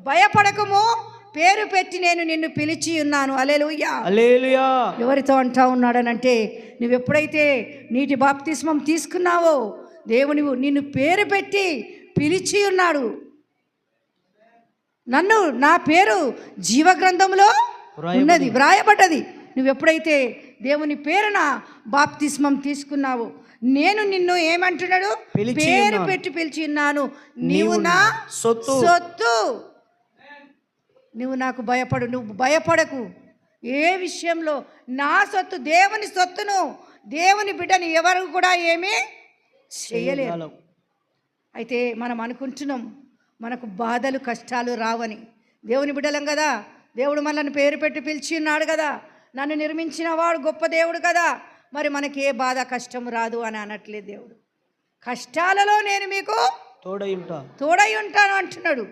భయపడకము, పేరు పెట్టి నేను నిన్ను పిలిచి ఉన్నాను. హల్లెలూయా, హల్లెలూయా. ఎవరితో అంటా ఉన్నాడనంటే, నువ్వు ఎప్పుడైతే నీటి బాప్తిస్మం తీసుకున్నావో దేవుని నిన్ను పేరు పెట్టి పిలిచి ఉన్నాడు. నా పేరు జీవగ్రంథంలో ఉన్నది, వ్రాయబడ్డది. నువ్వు ఎప్పుడైతే దేవుని పేరున బాప్తిస్మం తీసుకున్నావో నేను నిన్ను ఏమంటున్నాడు, పేరు పెట్టి పిలిచి ఉన్నాను. నీవు నా సొత్తు. నువ్వు నాకు భయపడు, నువ్వు భయపడకు. ఏ విషయంలో నా సొత్తు, దేవుని సొత్తును, దేవుని బిడ్డని ఎవరు కూడా ఏమీ చేయలేరు. అయితే మనం అనుకుంటున్నాం మనకు బాధలు కష్టాలు రావని. దేవుని బిడ్డలం కదా, దేవుడు మనల్ని పేరు పెట్టి పిలిచి ఉన్నాడు కదా, నన్ను నిర్మించిన వాడు గొప్ప దేవుడు కదా, మరి మనకి ఏ బాధ కష్టం రాదు అని అనట్లేదు దేవుడు. కష్టాలలో నేను మీకు తోడై ఉంటాను అంటున్నాడు.